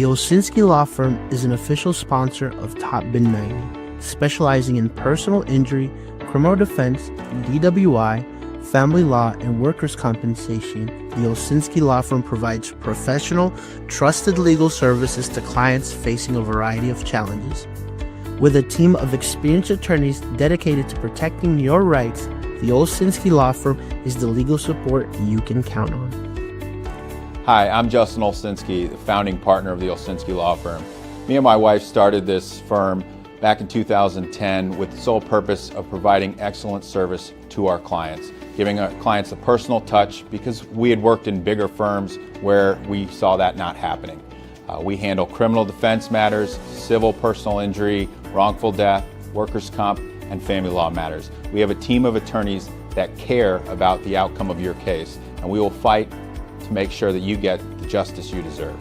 The Olsinski Law Firm is an official sponsor of Top Bin 90, specializing in personal injury, criminal defense, DWI, family law, and workers' compensation. The Olsinski Law Firm provides professional, trusted legal services to clients facing a variety of challenges. With a team of experienced attorneys dedicated to protecting your rights, the Olsinski Law Firm is the legal support you can count on. Hi, I'm Justin Olsinski, the founding partner of the Olsinski Law Firm. Me and my wife started this firm back in 2010 with the sole purpose of providing excellent service to our clients, giving our clients a personal touch because we had worked in bigger firms where we saw that not happening. We handle criminal defense matters, civil personal injury, wrongful death, workers' comp, and family law matters. We have a team of attorneys that care about the outcome of your case, and we will fight to make sure that you get the justice you deserve.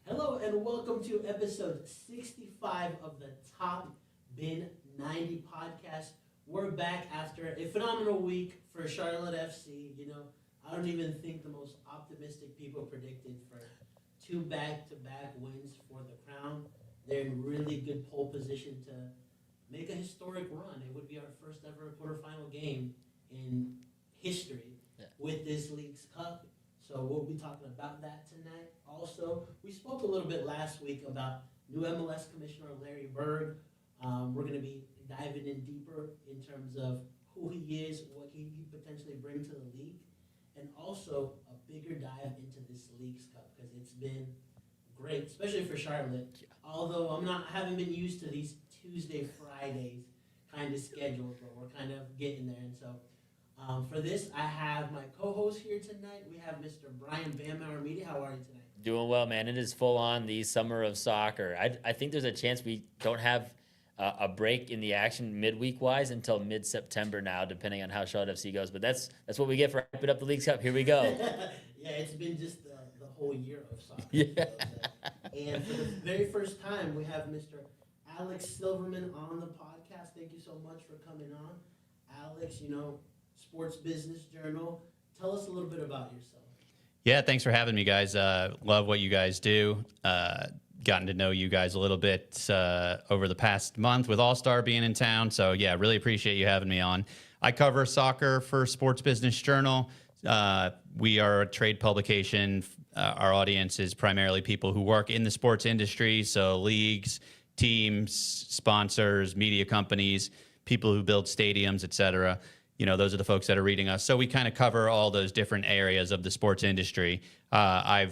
Hello and welcome to episode 65 of the Top Bin 90 podcast. We're back after a phenomenal week for Charlotte FC. You know, I don't even think the most optimistic people predicted for 2 back-to-back wins for the crown. They're in really good pole position to make a historic run. It would be our first ever quarterfinal game in history with this League's Cup. So we'll be talking about that tonight. Also, we spoke a little bit last week about new MLS Commissioner Larry Berg. We're going to be diving in deeper in terms of who he is, what he potentially brings to the league, and also a bigger dive into this League's Cup because it's been great, especially for Charlotte. Although I haven't been used to these Tuesday, Fridays kind of schedules, but we're kind of getting there. And so for this, I have my co-host here tonight. We have Mr. Brian Bam Aramidi. How are you tonight? Doing well, man. It is full on the summer of soccer. I think there's a chance we don't have a break in the action midweek wise until mid-September now, depending on how Charlotte FC goes. But that's what we get for hyping up the League's Cup. Here we go. Yeah, it's been just the whole year of soccer. Yeah. And for the very first time, we have Mr. Alex Silverman on the podcast. Thank you so much for coming on. Alex, Sports Business Journal. Tell us a little bit about yourself. Yeah, thanks for having me, guys. Love what you guys do. Gotten to know you guys a little bit over the past month with All-Star being in town. So, yeah, really appreciate you having me on. I cover soccer for Sports Business Journal. We are a trade publication. Our audience is primarily people who work in the sports industry, so leagues, teams, sponsors, media companies, people who build stadiums, et cetera. Those are the folks that are reading us. So we kind of cover all those different areas of the sports industry. I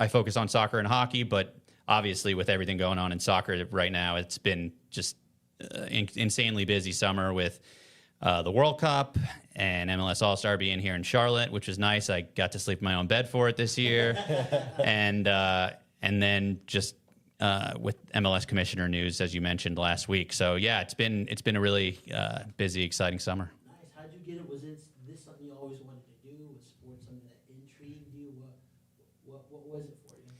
focus on soccer and hockey, but obviously with everything going on in soccer right now, it's been just insanely busy summer with the World Cup and MLS All-Star being here in Charlotte, which was nice. I got to sleep in my own bed for it this year. and then just with MLS commissioner news, as you mentioned last week. So yeah, it's been a really busy, exciting summer. How'd you get it? Was this something you always wanted to do? Was sports something that intrigued you? What was it for you?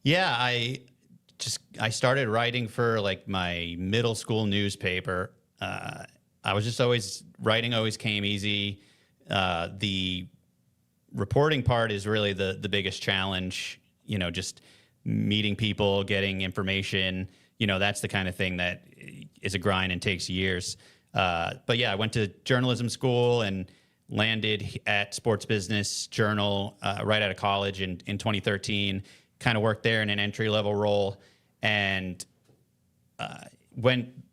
Yeah, I started writing for like my middle school newspaper. I was just always writing always came easy. The reporting part is really the biggest challenge. Just meeting people, getting information. That's the kind of thing that is a grind and takes years. But yeah, I went to journalism school and landed at Sports Business Journal right out of college in 2013. Kind of worked there in an entry-level role and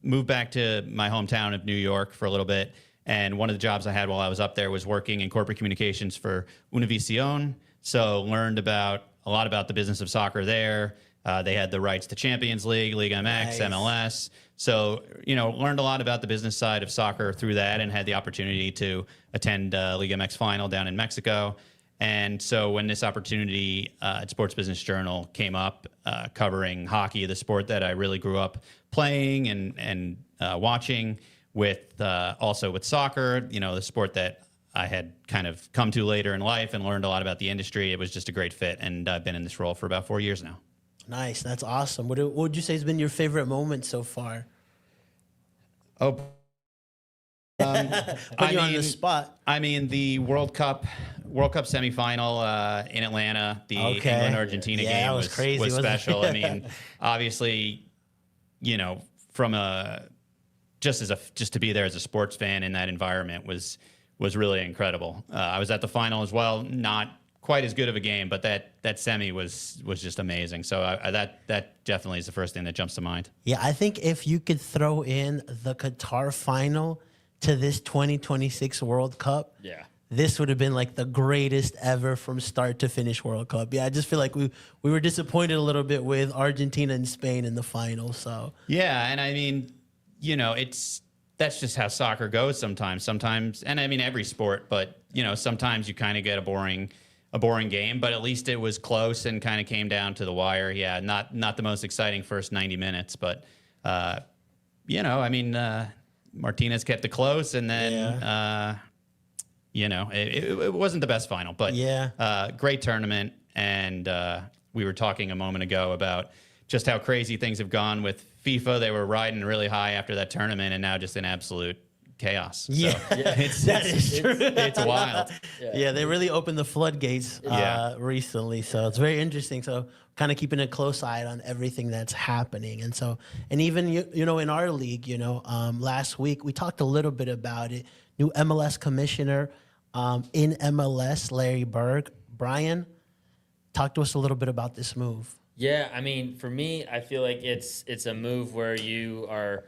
moved back to my hometown of New York for a little bit. And one of the jobs I had while I was up there was working in corporate communications for Univision. So learned a lot about the business of soccer there. They had the rights to Champions League, Liga MX, Nice. MLS. So, learned a lot about the business side of soccer through that and had the opportunity to attend Liga MX final down in Mexico. And so when this opportunity at Sports Business Journal came up, covering hockey, the sport that I really grew up playing and watching, with also with soccer, the sport that I had kind of come to later in life and learned a lot about the industry, it was just a great fit. And I've been in this role for about 4 years now. Nice. That's awesome. What would you say has been your favorite moment so far? Oh, Put you on the spot. I mean, the World Cup semifinal in Atlanta, the Okay. England-Argentina Yeah, game that was crazy, was wasn't it? special. I mean, obviously, from just to be there as a sports fan in that environment was really incredible. I was at the final as well, not quite as good of a game, but that semi was just amazing. So that definitely is the first thing that jumps to mind. Yeah, I think if you could throw in the Qatar final to this 2026 World Cup, Yeah. this would have been like the greatest ever from start to finish World Cup. Yeah, I just feel like we were disappointed a little bit with Argentina and Spain in the final. So Yeah, and I mean, that's just how soccer goes sometimes. And I mean every sport, but sometimes you kind of get a boring game, but at least it was close and kind of came down to the wire. Yeah, not the most exciting first 90 minutes, but I mean, Martinez kept it close, and then it wasn't the best final, but great tournament. And we were talking a moment ago about just how crazy things have gone with FIFA. They were riding really high after that tournament, and now just in absolute chaos. Yeah, so that is true. It's wild. Yeah, they really opened the floodgates recently, so it's very interesting. So kind of keeping a close eye on everything that's happening, and even in our league, last week we talked a little bit about it. New MLS commissioner in MLS, Larry Berg. Brian, talk to us a little bit about this move. Yeah, I mean, for me, I feel like it's a move where you are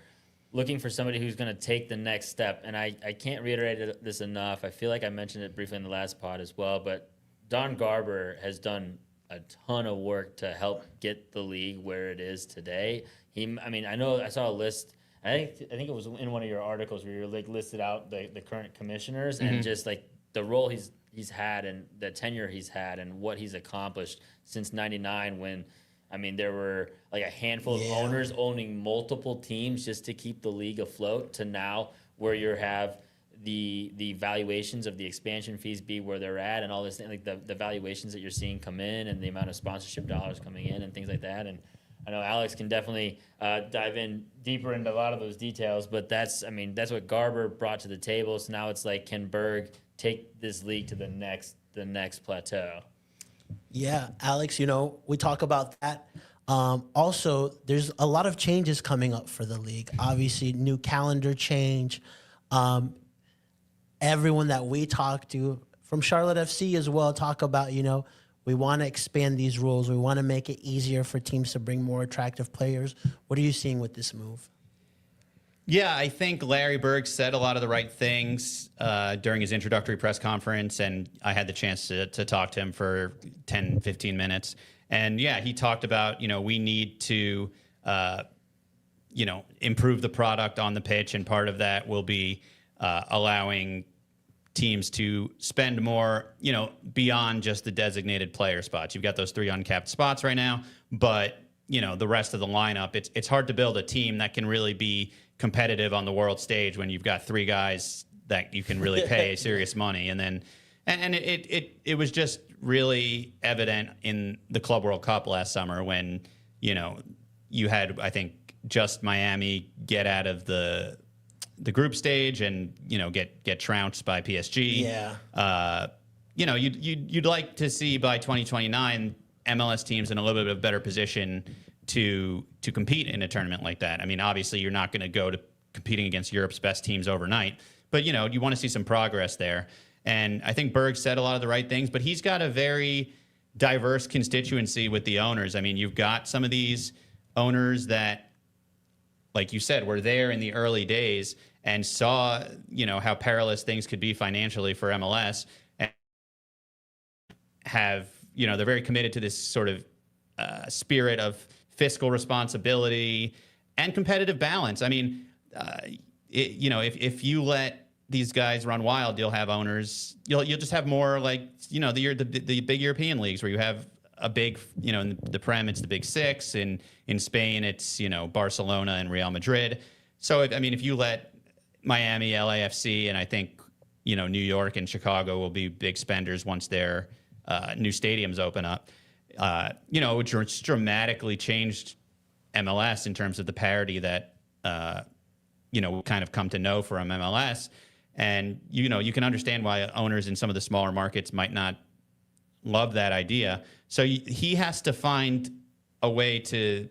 looking for somebody who's going to take the next step. And I can't reiterate this enough. I feel like I mentioned it briefly in the last pod as well, but Don Garber has done a ton of work to help get the league where it is today. I saw a list. I think it was in one of your articles where you like listed out the current commissioners and just like the role he's had and the tenure he's had and what he's accomplished since '99 when there were like a handful of owners owning multiple teams just to keep the league afloat to now where you have the valuations of the expansion fees be where they're at and all this like the valuations that you're seeing come in and the amount of sponsorship dollars coming in and things like that. And I know Alex can definitely dive in deeper into a lot of those details, but that's what Garber brought to the table. So now it's like, can Berg take this league to the next plateau? Yeah, Alex, we talk about that. Also, there's a lot of changes coming up for the league. Obviously, new calendar change. Everyone that we talk to from Charlotte FC as well talk about, we want to expand these rules. We want to make it easier for teams to bring more attractive players. What are you seeing with this move? Yeah, I think Larry Berg said a lot of the right things during his introductory press conference, and I had the chance to talk to him for 10, 15 minutes. And yeah, he talked about, we need to, improve the product on the pitch, and part of that will be allowing teams to spend more, beyond just the designated player spots. You've got those 3 uncapped spots right now, but, the rest of the lineup, it's hard to build a team that can really be competitive on the world stage when you've got 3 guys that you can really pay serious money. And then, and it was just really evident in the Club World Cup last summer when, you had, I think, just Miami get out of the group stage and, get trounced by PSG. Yeah. You'd like to see by 2029 MLS teams in a little bit of a better position to compete in a tournament like that. I mean, obviously, you're not going to go to competing against Europe's best teams overnight, but you want to see some progress there. And I think Berg said a lot of the right things, but he's got a very diverse constituency with the owners. I mean, you've got some of these owners that, like you said, were there in the early days and saw, how perilous things could be financially for MLS, and have, they're very committed to this sort of spirit of fiscal responsibility and competitive balance. I mean, if you let these guys run wild, you'll have owners. You'll just have more like the big European leagues where you have a big in the Prem it's the big 6, and in Spain it's Barcelona and Real Madrid. So if you let Miami, LAFC, and I think New York and Chicago will be big spenders once their new stadiums open up. Which dramatically changed MLS in terms of the parity that kind of come to know from MLS. And, you can understand why owners in some of the smaller markets might not love that idea. So he has to find a way to,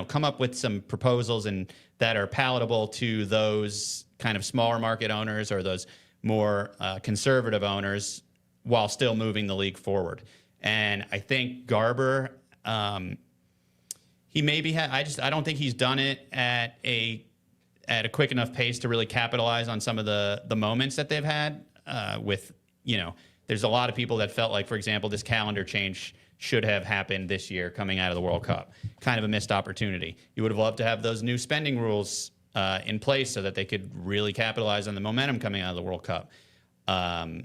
come up with some proposals and that are palatable to those kind of smaller market owners or those more conservative owners while still moving the league forward. And I think Garber, he maybe I don't think he's done it at a quick enough pace to really capitalize on some of the moments that they've had with, there's a lot of people that felt like, for example, this calendar change should have happened this year coming out of the World Cup. Kind of a missed opportunity. You would have loved to have those new spending rules in place so that they could really capitalize on the momentum coming out of the World Cup. I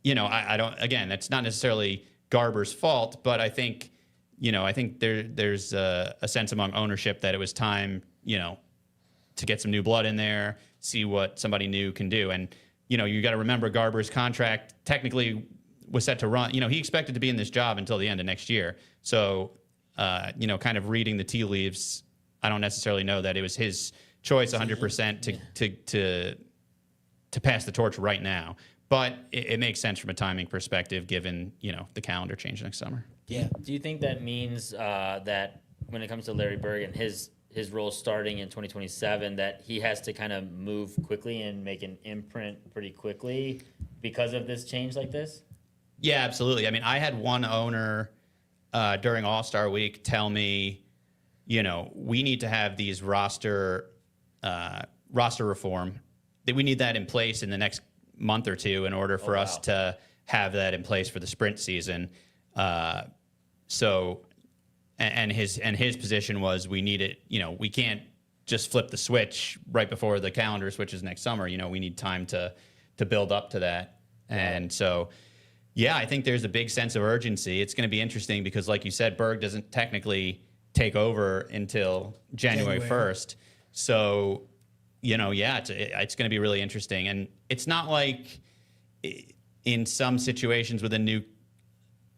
don't, again, that's not necessarily Garber's fault, but I think, there's a sense among ownership that it was time, to get some new blood in there, see what somebody new can do. And, you got to remember Garber's contract technically was set to run. He expected to be in this job until the end of next year. So, kind of reading the tea leaves, I don't necessarily know that it was his choice 100% to pass the torch right now. But it makes sense from a timing perspective, given, the calendar change next summer. Yeah. Do you think that means that when it comes to Larry Berg and his role starting in 2027, that he has to kind of move quickly and make an imprint pretty quickly because of this change like this? Yeah, absolutely. I mean, I had one owner during All-Star Week tell me, we need to have these roster reform. That we need that in place in the next month or two in order for us to have that in place for the sprint season. So, and his position was, we need it. We can't just flip the switch right before the calendar switches next summer. We need time to build up to that. And so, yeah, I think there's a big sense of urgency. It's going to be interesting because, like you said, Berg doesn't technically take over until January 1st. So, it's going to be really interesting. And it's not like in some situations with a new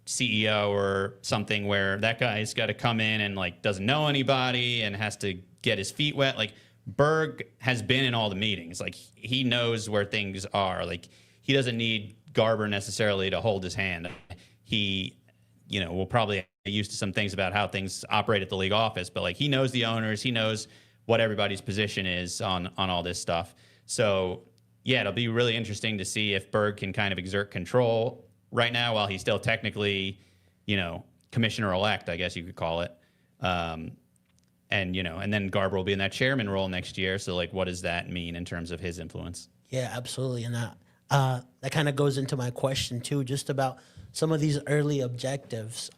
CEO or something where that guy's got to come in and doesn't know anybody and has to get his feet wet. Like, Berg has been in all the meetings. He knows where things are. He doesn't need Garber necessarily to hold his hand. He, will probably get used to some things about how things operate at the league office, but he knows the owners, he knows what everybody's position is on all this stuff. So yeah, it'll be really interesting to see if Berg can kind of exert control right now while he's still technically, commissioner-elect, I guess you could call it. And then Garber will be in that chairman role next year. So what does that mean in terms of his influence? Yeah, absolutely. And that kind of goes into my question too, just about some of these early objectives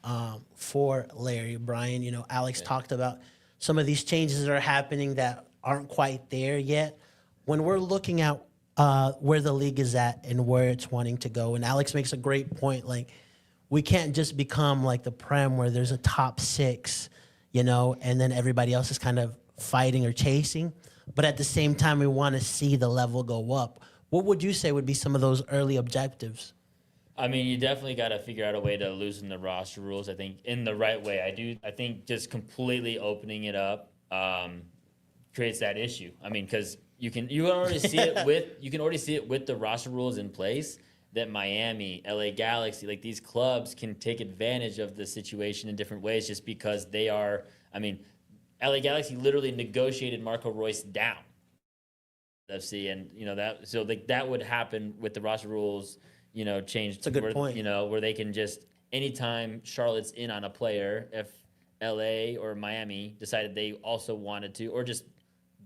for Larry. Brian, Alex talked about some of these changes that are happening that aren't quite there yet. When we're looking at where the league is at and where it's wanting to go, and Alex makes a great point, we can't just become like the Prem where there's a top six, and then everybody else is kind of fighting or chasing. But at the same time, we want to see the level go up. What would you say would be some of those early objectives? I mean, you definitely got to figure out a way to loosen the roster rules, I think, in the right way. I think just completely opening it up creates that issue. I mean, because you can already see it with the roster rules in place, that Miami, LA Galaxy, these clubs can take advantage of the situation in different ways just because they are, LA Galaxy literally negotiated Marco Royce down. FC, and that would happen with the roster rules, changed. It's a good point. Where they can just, anytime Charlotte's in on a player, if LA or Miami decided they also wanted to, or just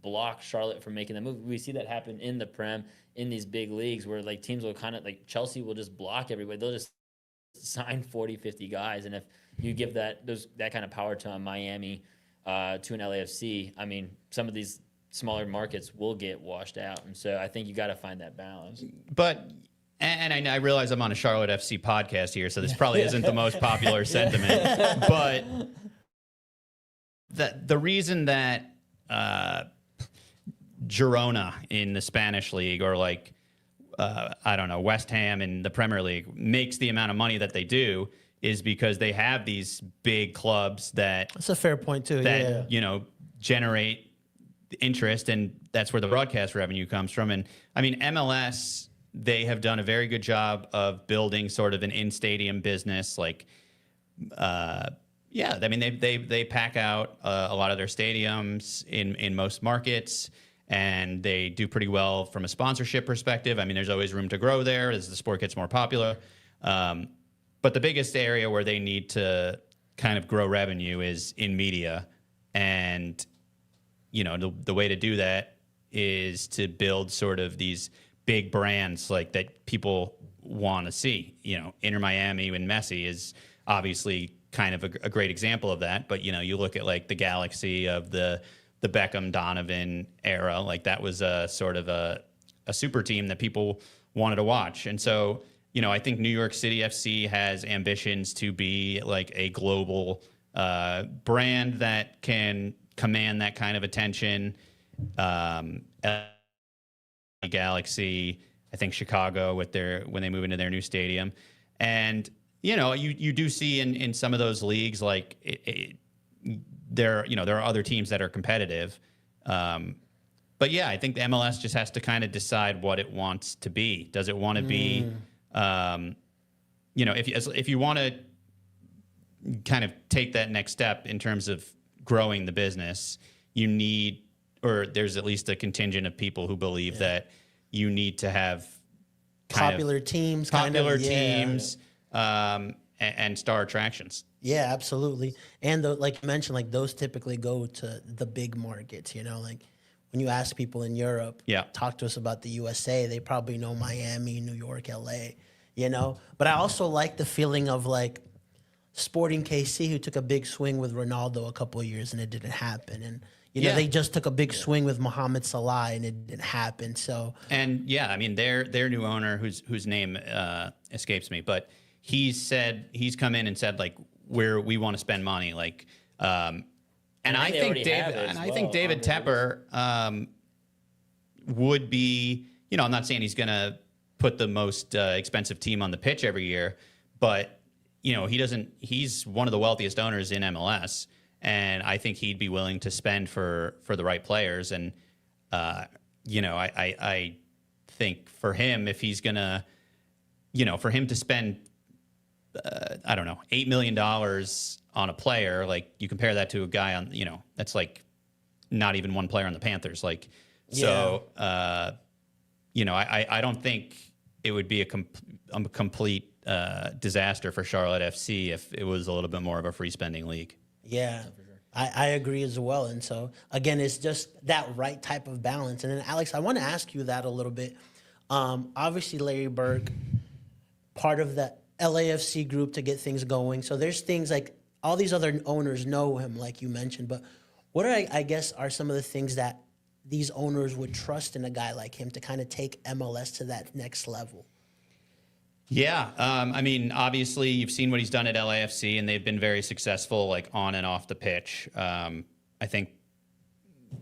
block Charlotte from making the move. We see that happen in the Prem, in these big leagues where teams will kind of Chelsea will just block everybody. They'll just sign 40, 50 guys. And if you give that kind of power to a Miami, to an LAFC, some of these smaller markets will get washed out. And so I think you got to find that balance. But, and I realize I'm on a Charlotte FC podcast here, so this probably isn't the most popular sentiment, but the reason that Girona in the Spanish league or I don't know, West Ham in the Premier League makes the amount of money that they do is because they have these big clubs that... That's a fair point too, that, generate interest, and that's where the broadcast revenue comes from. And I mean, MLS, they have done a very good job of building sort of an in-stadium business. Like, yeah, I mean, they pack out a lot of their stadiums in most markets, and they do pretty well from a sponsorship perspective. I mean, there's always room to grow there as the sport gets more popular. But the biggest area where they need to kind of grow revenue is in media. And, you know, the way to do that is to build sort of these big brands like that people want to see. You know, Inter Miami and Messi is obviously kind of a great example of that. But, you know, you look at like the Galaxy of the Beckham Donovan era, like that was a sort of a super team that people wanted to watch. And so, you know, I think New York City FC has ambitions to be like a global brand that can command that kind of attention. Galaxy, I think Chicago with when they move into their new stadium. And, you know, you do see in some of those leagues, like there are other teams that are competitive. But yeah, I think the MLS just has to kind of decide what it wants to be. Does it want to be, you know, if you want to kind of take that next step in terms of growing the business, you need, or there's at least a contingent of people who believe that you need to have popular teams, and star attractions. Yeah, absolutely. And like you mentioned, like those typically go to the big markets, you know, like when you ask people in Europe, talk to us about the USA, they probably know Miami, New York, LA, you know. But I also like the feeling of like Sporting KC, who took a big swing with Ronaldo a couple of years and it didn't happen. And, you know, they just took a big swing with Mohamed Salah and it didn't happen. So, and yeah, I mean, their new owner, whose name escapes me, but he's come in and said like, we want to spend money, like, and I think David Tepper would be, you know, I'm not saying he's going to put the most expensive team on the pitch every year, but you know, he's one of the wealthiest owners in MLS, and I think he'd be willing to spend for the right players. And you know, I think for him, if he's gonna, you know, for him to spend I don't know, $8 million on a player, like you compare that to a guy on, you know, that's like not even one player on the Panthers. Like, so, you know, I don't think it would be a complete disaster for Charlotte FC if it was a little bit more of a free spending league. Yeah, I agree as well. And so, again, it's just that right type of balance. And then, Alex, I want to ask you that a little bit. Obviously, Larry Berg, part of the LAFC group to get things going. So there's things like all these other owners know him, like you mentioned. But what I guess are some of the things that these owners would trust in a guy like him to kind of take MLS to that next level? Yeah, I mean, obviously, you've seen what he's done at LAFC, and they've been very successful, like on and off the pitch. I think,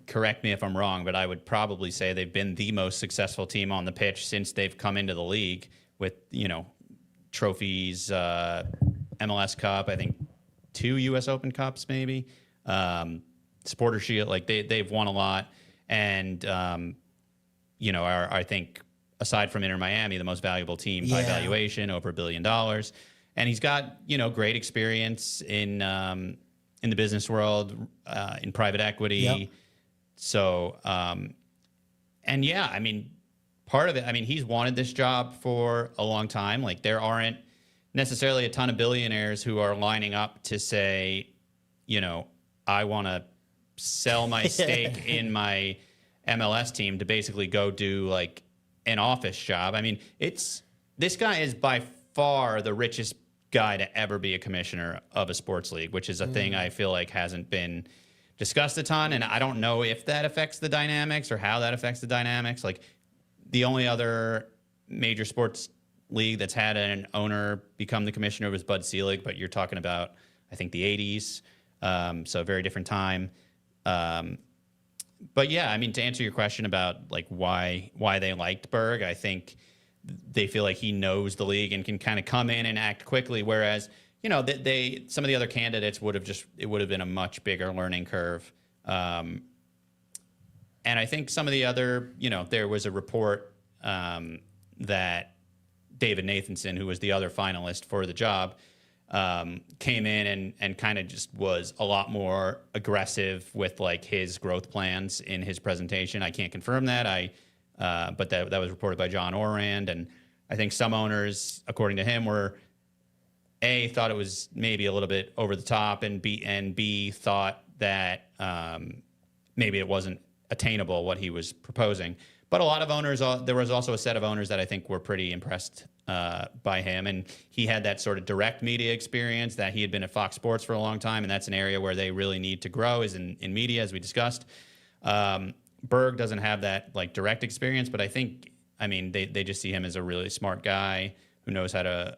correct me if I'm wrong, but I would probably say they've been the most successful team on the pitch since they've come into the league with, you know, trophies, MLS Cup, I think 2 U.S. Open Cups maybe, Supporter Shield. Like they've won a lot, and you know, I think, aside from Inter Miami, the most valuable team by valuation, over $1 billion. And he's got, you know, great experience in the business world, in private equity. Yep. So, and yeah, I mean, part of it, I mean, he's wanted this job for a long time. Like there aren't necessarily a ton of billionaires who are lining up to say, you know, I want to sell my stake in my MLS team to basically go do like an office job. I mean, this guy is by far the richest guy to ever be a commissioner of a sports league, which is a thing I feel like hasn't been discussed a ton. And I don't know if that affects the dynamics or how that affects the dynamics. Like the only other major sports league that's had an owner become the commissioner was Bud Selig, but you're talking about, I think, the 80s. So a very different time. But yeah, I mean, to answer your question about like why they liked Berg, I think they feel like he knows the league and can kind of come in and act quickly. Whereas, you know, some of the other candidates it would have been a much bigger learning curve. And I think some of the other, there was a report that David Nathanson, who was the other finalist for the job, came in and kind of just was a lot more aggressive with like his growth plans in his presentation. I can't confirm that. But that was reported by John Orand, and I think some owners, according to him, were thought it was maybe a little bit over the top, and B thought that maybe it wasn't attainable what he was proposing. But a lot of owners, there was also a set of owners that I think were pretty impressed by him, and he had that sort of direct media experience that he had been at Fox Sports for a long time, and that's an area where they really need to grow is in media, as we discussed. Berg doesn't have that like direct experience, but they just see him as a really smart guy who knows how to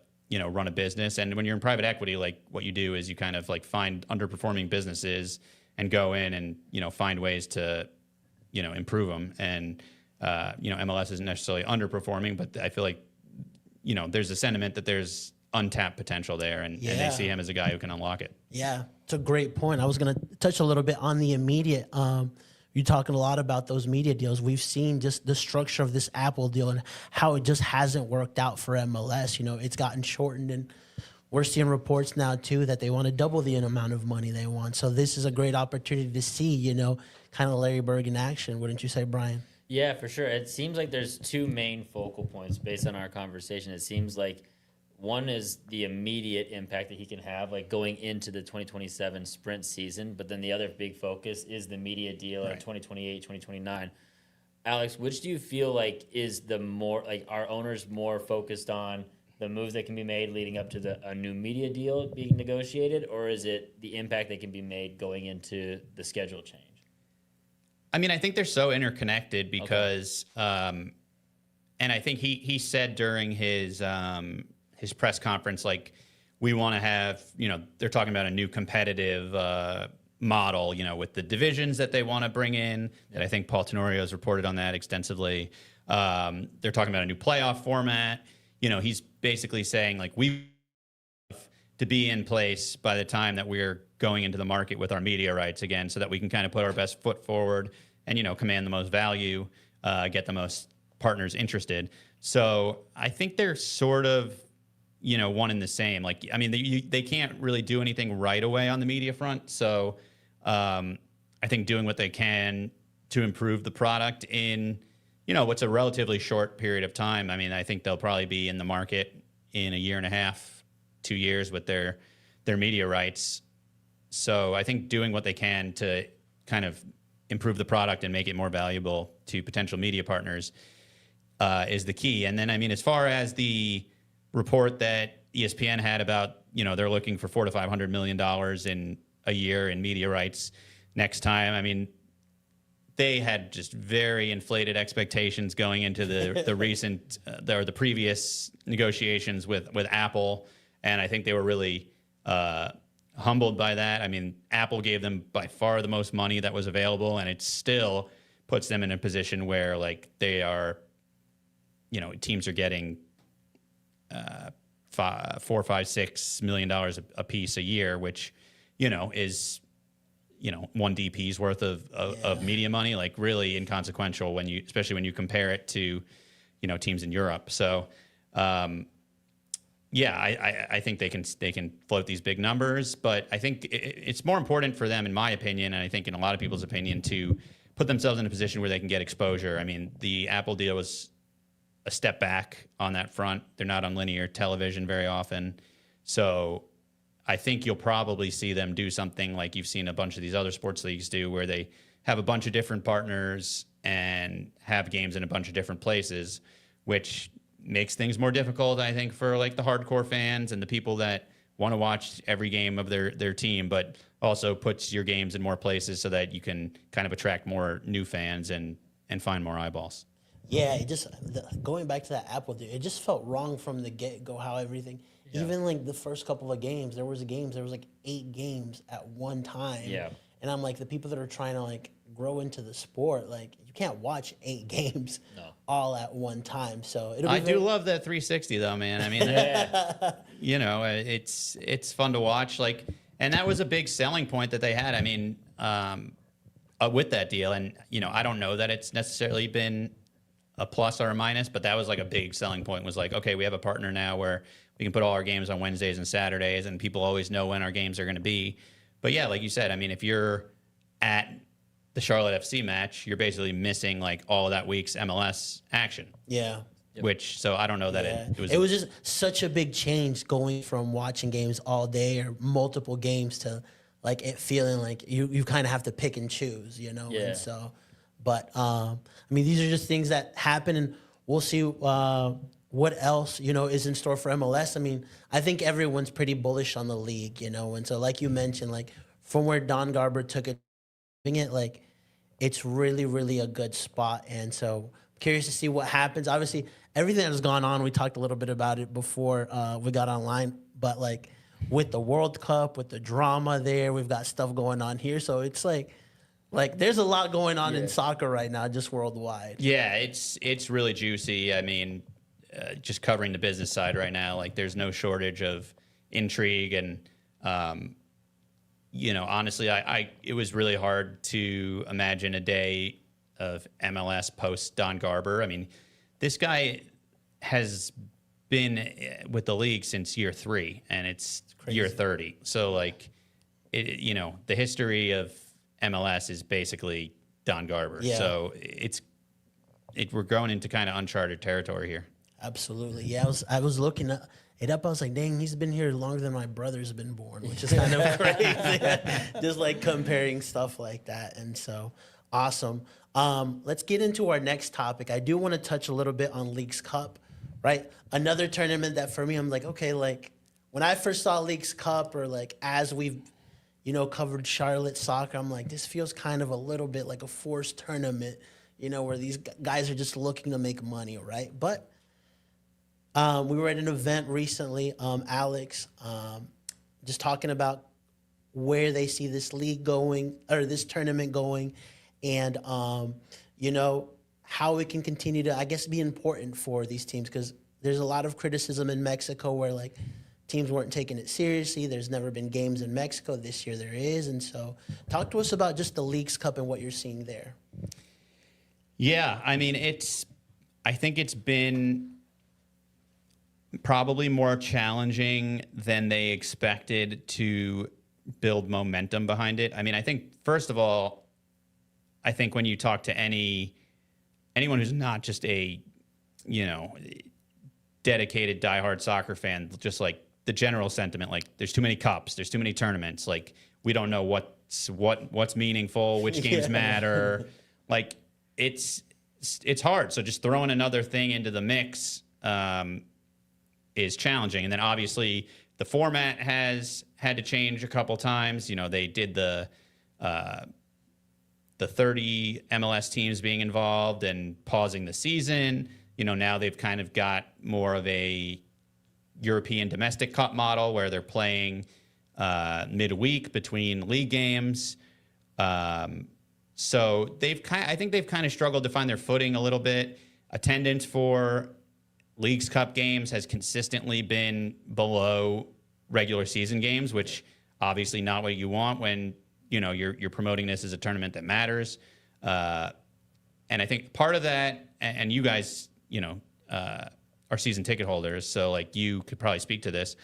run a business. And when you're in private equity, like what you do is you kind of like find underperforming businesses and go in and find ways to improve them. And MLS isn't necessarily underperforming, but I feel like there's a sentiment that there's untapped potential there, and they see him as a guy who can unlock it. Yeah, it's a great point. I was going to touch a little bit on the immediate. You're talking a lot about those media deals. We've seen just the structure of this Apple deal and how it just hasn't worked out for MLS. It's gotten shortened, and we're seeing reports now too that they want to double the amount of money they want. So this is a great opportunity to see, kind of Larry Berg in action. Wouldn't you say, Brian? Yeah, for sure. It seems like there's two main focal points based on our conversation. It seems like one is the immediate impact that he can have, like going into the 2027 sprint season. But then the other big focus is the media deal in 2028, 2029. Alex, which do you feel like is the more, like, are owners more focused on the moves that can be made leading up to a new media deal being negotiated, or is it the impact that can be made going into the schedule change? I think they're so interconnected because, and I think he said during his press conference, like, we want to have, they're talking about a new competitive model, with the divisions that they want to bring in. That I think Paul Tenorio has reported on that extensively. They're talking about a new playoff format. He's basically saying, like, we have to be in place by the time that we're going into the market with our media rights again, so that we can kind of put our best foot forward and, command the most value, get the most partners interested. So I think they're sort of, one and the same. Like, they can't really do anything right away on the media front. So I think doing what they can to improve the product in, what's a relatively short period of time. I think they'll probably be in the market in a year and a half, 2 years with their media rights. So I think doing what they can to kind of improve the product and make it more valuable to potential media partners is the key. And then, as far as the report that ESPN had about, they're looking for $400 to $500 million in a year in media rights next time. They had just very inflated expectations going into the recent or the previous negotiations with Apple, and I think they were really humbled by that. Apple gave them by far the most money that was available, and it still puts them in a position where, like, they are, teams are getting $4, $5, $6 million a piece a year, which, is, one DP's worth of media money, like, really inconsequential especially when you compare it to, teams in Europe. So, I think they can float these big numbers, but I think it's more important for them, in my opinion, and I think in a lot of people's opinion, to put themselves in a position where they can get exposure. The Apple deal was a step back on that front. They're not on linear television very often. So I think you'll probably see them do something like you've seen a bunch of these other sports leagues do, where they have a bunch of different partners and have games in a bunch of different places, which makes things more difficult, I think, for, like, the hardcore fans and the people that want to watch every game of their team, but also puts your games in more places so that you can kind of attract more new fans and find more eyeballs. Yeah, going back to that Apple deal, it just felt wrong from the get-go how everything, even like the first couple of games, there was like 8 games at one time. Yeah. And I'm like, the people that are trying to, like, grow into the sport, like, you can't watch 8 games all at one time. So I do love that 360 though, man. It's fun to watch. Like, and that was a big selling point that they had. with that deal. And, I don't know that it's necessarily been a plus or a minus, but that was like a big selling point, was like, okay, we have a partner now where we can put all our games on Wednesdays and Saturdays, and people always know when our games are going to be. But yeah, like you said, I mean, if you're at the Charlotte FC match, you're basically missing like all of that week's MLS action. Yeah. Which, so I don't know that It was just such a big change going from watching games all day or multiple games to like it feeling like you kind of have to pick and choose, Yeah. And so, but I mean, these are just things that happen, and we'll see what else is in store for MLS. I mean, I think everyone's pretty bullish on the league, and so like you mentioned, like from where Don Garber took it, like it's really, really a good spot, and so curious to see what happens. Obviously, everything that has gone on, we talked a little bit about it before we got online, but like with the World Cup, with the drama there, we've got stuff going on here. So it's like there's a lot going on in soccer right now, just worldwide. Yeah, it's really juicy. I mean, just covering the business side right now, like there's no shortage of intrigue, and honestly, it was really hard to imagine a day of MLS post Don Garber. I mean, this guy has been with the league since year 3, and it's year 30. So like, the history of MLS is basically Don Garber. Yeah. So we're going into kind of uncharted territory here. Absolutely. Yeah, I was looking it up. I was like, dang, he's been here longer than my brother's been born, which is kind of crazy. Just like comparing stuff like that. And so awesome. Let's get into our next topic. I do want to touch a little bit on Leagues Cup, right? Another tournament that for me, I'm like, okay, like when I first saw Leagues Cup, or like as we've, covered Charlotte soccer, I'm like, this feels kind of a little bit like a forced tournament, where these guys are just looking to make money, right? But we were at an event recently, Alex, just talking about where they see this league going, or this tournament going, and how it can continue to, I guess, be important for these teams, because there's a lot of criticism in Mexico where like teams weren't taking it seriously. There's never been games in Mexico. This year there is, and so talk to us about just the Leagues Cup and what you're seeing there. Yeah, I mean, I think it's been probably more challenging than they expected to build momentum behind it. I mean, I think, first of all, I think when you talk to anyone who's not just a, dedicated diehard soccer fan, just like the general sentiment, like there's too many cups, there's too many tournaments, like we don't know what's meaningful, which games matter. Like it's hard. So just throwing another thing into the mix is challenging. And then obviously the format has had to change a couple times. They did the 30 MLS teams being involved and pausing the season. Now they've kind of got more of a European domestic cup model where they're playing midweek between league games. So I think they've kind of struggled to find their footing a little bit. Attendance for Leagues Cup games has consistently been below regular season games, which obviously not what you want when you're promoting this as a tournament that matters. And I think part of that, and you guys, are season ticket holders, so like you could probably speak to this.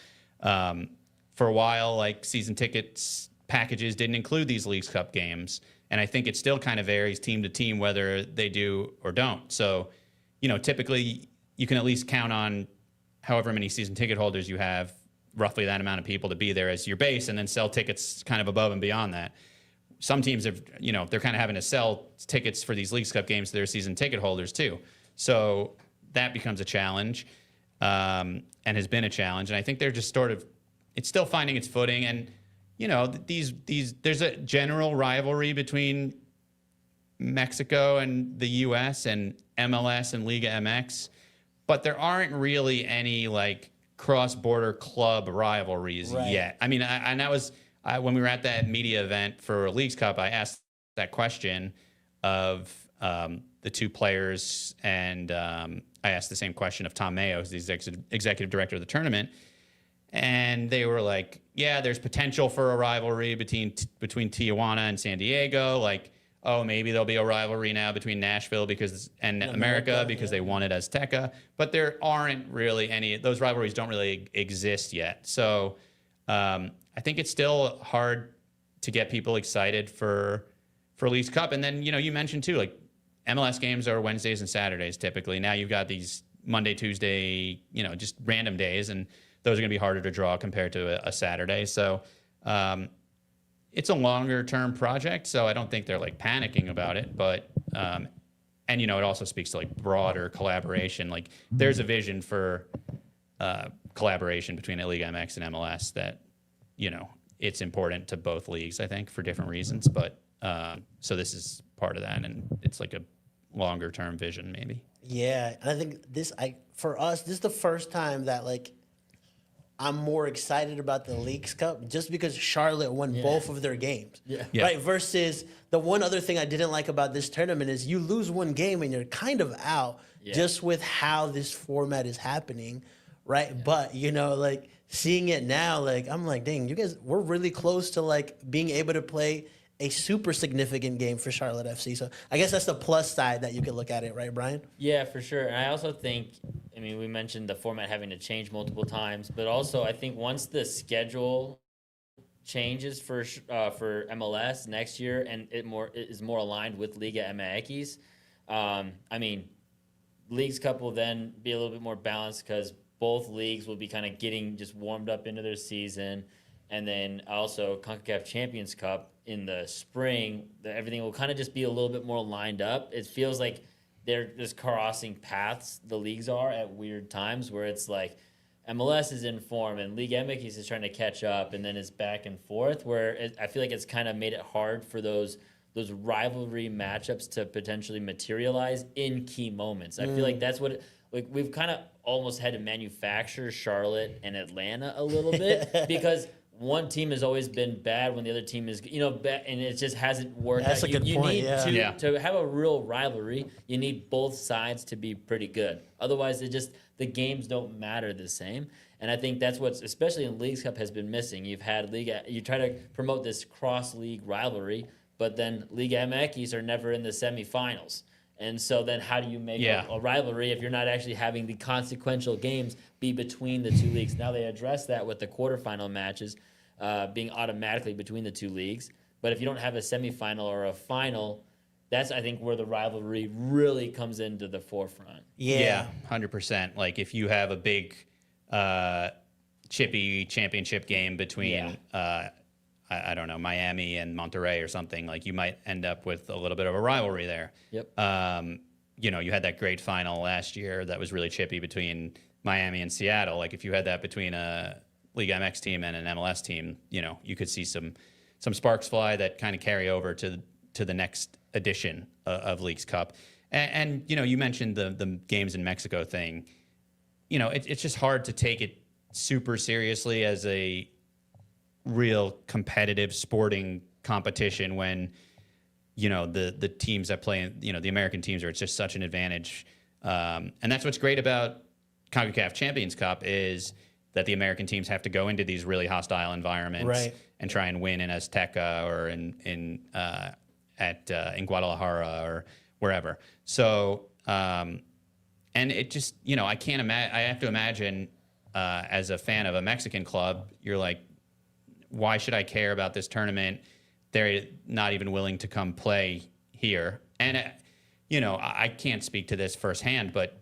For a while, like season tickets packages didn't include these Leagues Cup games, and I think it still kind of varies team to team whether they do or don't. So, typically you can at least count on however many season ticket holders you have, roughly that amount of people to be there as your base, and then sell tickets kind of above and beyond that. Some teams have, they're kind of having to sell tickets for these Leagues Cup games to their season ticket holders too. So that becomes a challenge, and has been a challenge. And I think they're just it's still finding its footing. And, there's a general rivalry between Mexico and the US and MLS and Liga MX, but there aren't really any like cross-border club rivalries yet. I mean, when we were at that media event for Leagues Cup, I asked that question of the two players, and I asked the same question of Tom Mayo, who's the executive director of the tournament, and they were like, "Yeah, there's potential for a rivalry between Tijuana and San Diego. Like, oh, maybe there'll be a rivalry now between Nashville and America because they won it Azteca. But there aren't really any, those rivalries don't really exist yet. So I think it's still hard to get people excited for Leagues Cup. And then, you mentioned too, like MLS games are Wednesdays and Saturdays typically. Now you've got these Monday, Tuesday, just random days, and those are going to be harder to draw compared to a Saturday. So it's a longer term project, so I don't think they're like panicking about it. But and it also speaks to like broader collaboration. Like there's a vision for collaboration between Liga MX and MLS that it's important to both leagues, I think, for different reasons. But so this is part of that, and it's like a longer term vision maybe. Yeah, and I think for us, this is the first time that like I'm more excited about the Leagues Cup just because Charlotte won both of their games. Yeah. Right. Versus the one other thing I didn't like about this tournament is you lose one game and you're kind of out just with how this format is happening. Right. Yeah. But, like seeing it now, like I'm like, dang, you guys, we're really close to like being able to play a super significant game for Charlotte FC. So I guess that's the plus side that you can look at it, right, Brian? Yeah, for sure. And I also think, we mentioned the format having to change multiple times, but also I think once the schedule changes for MLS next year and it is more aligned with Liga MX, Leagues Cup will then be a little bit more balanced because both leagues will be kind of getting just warmed up into their season. And then also CONCACAF Champions Cup in the spring, everything will kind of just be a little bit more lined up. It feels like they're just crossing paths, the leagues are, at weird times where it's like MLS is in form and Liga MX is trying to catch up, and then it's back and forth where I feel like it's kind of made it hard for those rivalry matchups to potentially materialize in key moments. I feel like that's what we've kind of almost had to manufacture Charlotte and Atlanta a little bit because one team has always been bad when the other team is, bad, and it just hasn't worked That's out. a good point, need to have a real rivalry, you need both sides to be pretty good. Otherwise, the games don't matter the same. And I think that's what's, especially in Leagues Cup, has been missing. You've had you try to promote this cross-league rivalry, but then Liga MX are never in the semifinals. And so then how do you make a rivalry if you're not actually having the consequential games be between the two leagues? Now they address that with the quarterfinal matches being automatically between the two leagues. But if you don't have a semifinal or a final, that's, I think, where the rivalry really comes into the forefront. Yeah, 100%. Like if you have a big chippy championship game between, I don't know, Miami and Monterrey or something, like you might end up with a little bit of a rivalry there. Yep. You had that great final last year that was really chippy between Miami and Seattle. Like if you had that between a Liga MX team and an MLS team, you could see some sparks fly that kind of carry over to the next edition of Leagues Cup. And you mentioned the games in Mexico thing. It's just hard to take it super seriously as a real competitive sporting competition when the teams that play the American teams it's just such an advantage, and that's what's great about CONCACAF Champions Cup is that the American teams have to go into these really hostile environments and try and win in Azteca or in Guadalajara or wherever. So and it just I can't imagine. I have to imagine as a fan of a Mexican club, you're like, why should I care about this tournament? They're not even willing to come play here. And, I can't speak to this firsthand, but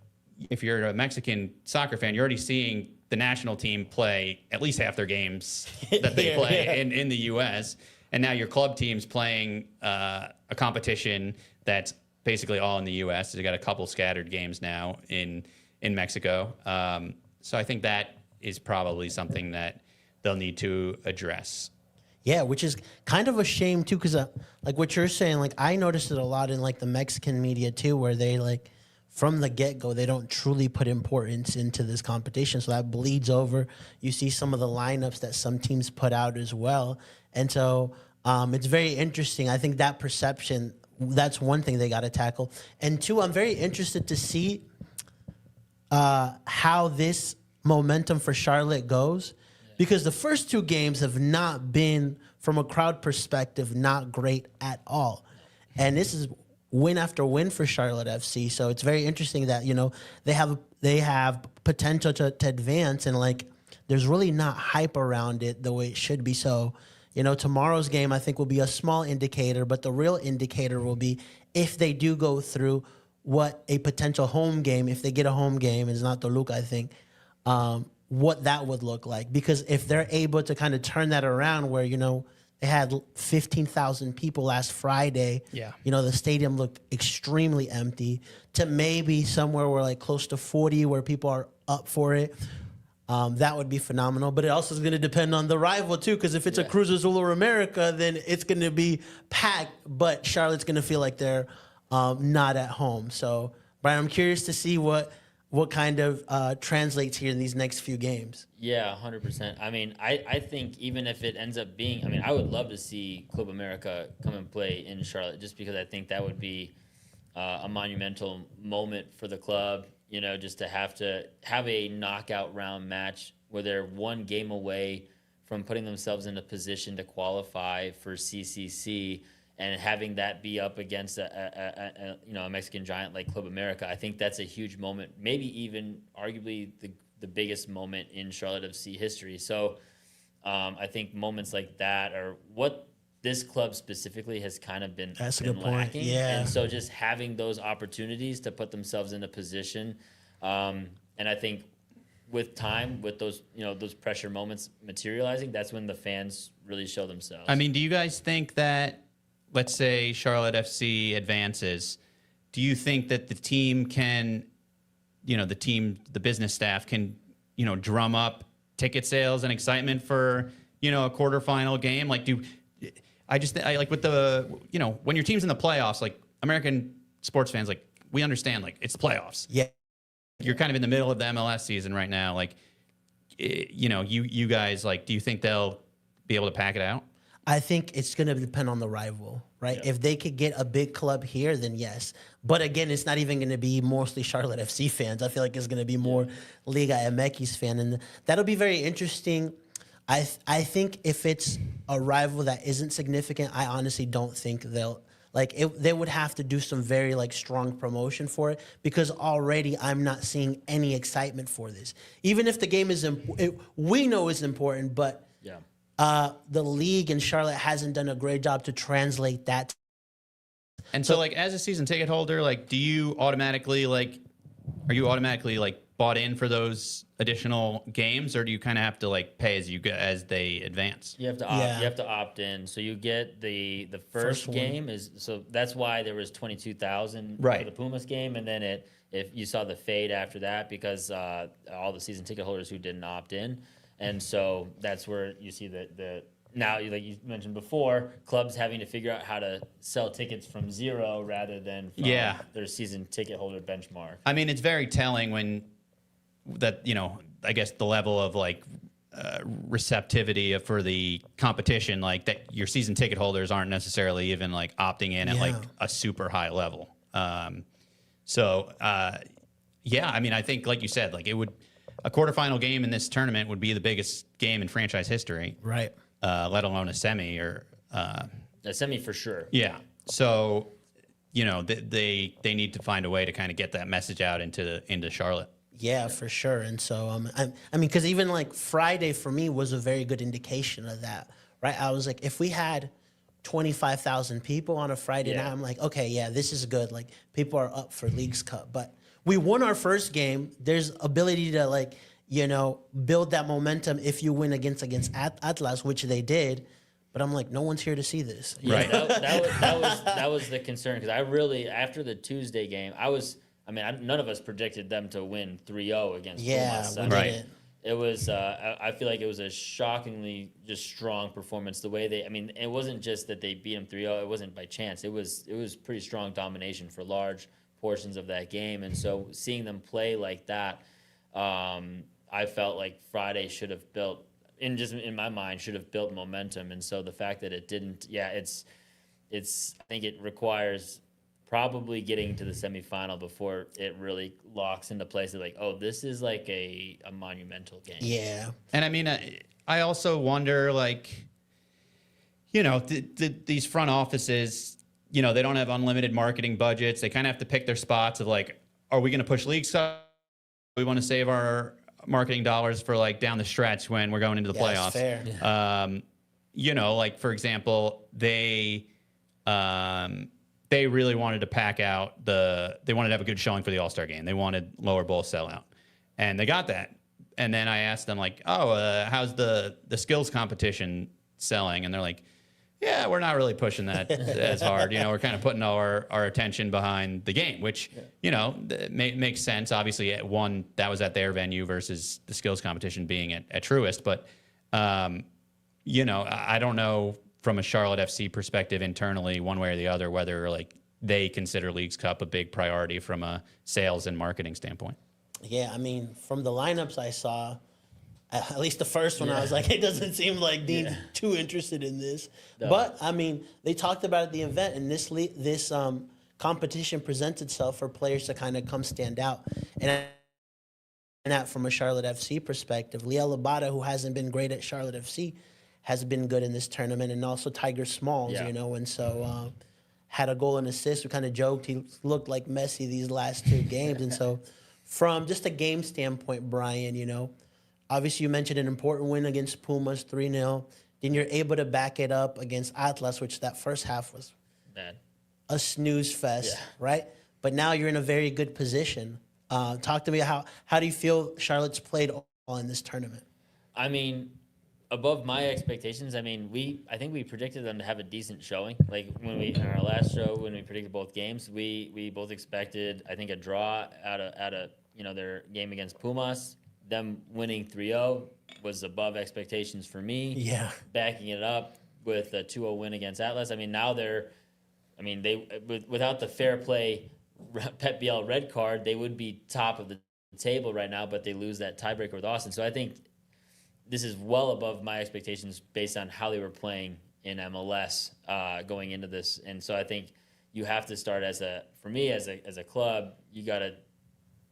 if you're a Mexican soccer fan, you're already seeing the national team play at least half their games that they play in the U.S. And now your club team's playing a competition that's basically all in the U.S. They've got a couple scattered games now in Mexico. So I think that is probably something that they'll need to address. Yeah, which is kind of a shame too, because like what you're saying, like I noticed it a lot in like the Mexican media too, where they like from the get-go they don't truly put importance into this competition, so that bleeds over. You see some of the lineups that some teams put out as well, and so it's very interesting. I think that perception, that's one thing they got to tackle, and two, I'm very interested to see how this momentum for Charlotte goes. Because the first two games have not been, from a crowd perspective, not great at all. and this is win after win for Charlotte FC. So it's very interesting that they have potential to advance, and like there's really not hype around it the way it should be. So tomorrow's game I think will be a small indicator, but the real indicator will be if they do go through what a potential home game, if they get a home game, is not Toluca, I think, what that would look like. Because if they're able to kind of turn that around where, they had 15,000 people last Friday. Yeah. The stadium looked extremely empty, to maybe somewhere where like close to 40 where people are up for it. That would be phenomenal. But it also is going to depend on the rival too, because if it's a Cruz Azul or America, then it's going to be packed, but Charlotte's going to feel like they're not at home. So, Brian, I'm curious to see what kind of translates here in these next few games. Yeah, 100%. I mean, I think even if it ends up being, I would love to see Club America come and play in Charlotte, just because I think that would be a monumental moment for the club, just to have a knockout round match where they're one game away from putting themselves in a position to qualify for CCC, and having that be up against a Mexican giant like Club America. I think that's a huge moment, maybe even arguably the biggest moment in Charlotte FC history. So I think moments like that are what this club specifically has kind of been, that's a good point. lacking. Yeah. And so just having those opportunities to put themselves in a position, and I think with time, with those those pressure moments materializing, that's when the fans really show themselves. I mean, do you guys think that, let's say Charlotte FC advances, do you think that the team can, the business staff can, drum up ticket sales and excitement for, a quarterfinal game? Like, I like with the, when your team's in the playoffs, like American sports fans, like we understand, like it's the playoffs. Yeah. You're kind of in the middle of the MLS season right now. Like, you guys, like, do you think they'll be able to pack it out? I think it's going to depend on the rival, right? Yeah. If they could get a big club here, then yes. But again, it's not even going to be mostly Charlotte FC fans. I feel like it's going to be more Liga MX fan. And that'll be very interesting. I think if it's a rival that isn't significant, I honestly don't think they'll, they would have to do some very, strong promotion for it, because already I'm not seeing any excitement for this. Even if the game is, we know it's important, but the league in Charlotte hasn't done a great job to translate that. And so, as a season ticket holder, do you automatically, are you automatically, bought in for those additional games, or do you kind of have to, pay as they advance? You have to opt. You have to opt in. So you get the first game is, so that's why there was 22,000 for the Pumas game, and then if you saw the fade after that, because all the season ticket holders who didn't opt in. And so that's where you see the now, like you mentioned before, clubs having to figure out how to sell tickets from zero rather than from their season ticket holder benchmark. I mean, it's very telling when that, I guess the level of receptivity for the competition, that your season ticket holders aren't necessarily even opting in at a super high level. I mean, I think, like you said, it would, a quarterfinal game in this tournament would be the biggest game in franchise history. Right. Let alone a semi or a semi for sure. Yeah. So, they need to find a way to kind of get that message out into Charlotte. Yeah, for sure. And so, because even Friday for me was a very good indication of that, right? I was like, if we had 25,000 people on a Friday night, I'm like, okay, yeah, this is good. People are up for Leagues Cup. But we won our first game. There's ability to build that momentum if you win against Atlas, which they did. But I'm like, no one's here to see this. Right. That was the concern, because I really, after the Tuesday game, none of us predicted them to win 3-0 against Pumas. We didn't. It was, I feel like it was a shockingly just strong performance. The way it wasn't just that they beat them 3-0. It wasn't by chance. It was pretty strong domination for large portions of that game. And so seeing them play like that, I felt like Friday should have built, in my mind, should have built momentum. And so the fact that it didn't, I think it requires probably getting to the semifinal before it really locks into place of this is a monumental game. Yeah. And I mean, I also wonder, these front offices, you know, they don't have unlimited marketing budgets. They kind of have to pick their spots of like, are we going to push league stuff? We want to save our marketing dollars for like down the stretch when we're going into the playoffs. That's fair. You know, like for example, they really wanted to pack out they wanted to have a good showing for the All-Star game. They wanted lower bowl sellout, and they got that. And then I asked them like, oh, how's the skills competition selling? And they're like, yeah, we're not really pushing that as hard. You know, we're kind of putting our attention behind the game, which, you know, makes sense. Obviously, that was at their venue versus the skills competition being at Truist. But, you know, I don't know from a Charlotte FC perspective internally, one way or the other, whether like they consider Leagues Cup a big priority from a sales and marketing standpoint. Yeah, I mean, from the lineups I saw, at least the first one, I was like, it doesn't seem like Dean's too interested in this. No. But, I mean, they talked about it at the event, and this competition presents itself for players to kind of come stand out. And that from a Charlotte FC perspective, Liel Labata, who hasn't been great at Charlotte FC, has been good in this tournament, and also Tiger Smalls, you know, and so had a goal and assist. We kind of joked he looked like Messi these last two games. And so from just a game standpoint, Brian, you know, obviously, you mentioned an important win against Pumas, 3-0. Then you're able to back it up against Atlas, which that first half was a snooze fest, right? But now you're in a very good position. Talk to me, how do you feel Charlotte's played all in this tournament? I mean, above my expectations. I mean, I think we predicted them to have a decent showing. Like in our last show, when we predicted both games, we both expected, I think, a draw out of you know, their game against Pumas. Them winning 3-0 was above expectations for me. Yeah. Backing it up with a 2-0 win against Atlas. I mean, now without the fair play Pep Biel red card, they would be top of the table right now, but they lose that tiebreaker with Austin. So I think this is well above my expectations based on how they were playing in MLS going into this. And so I think you have to start for me as a club, you got to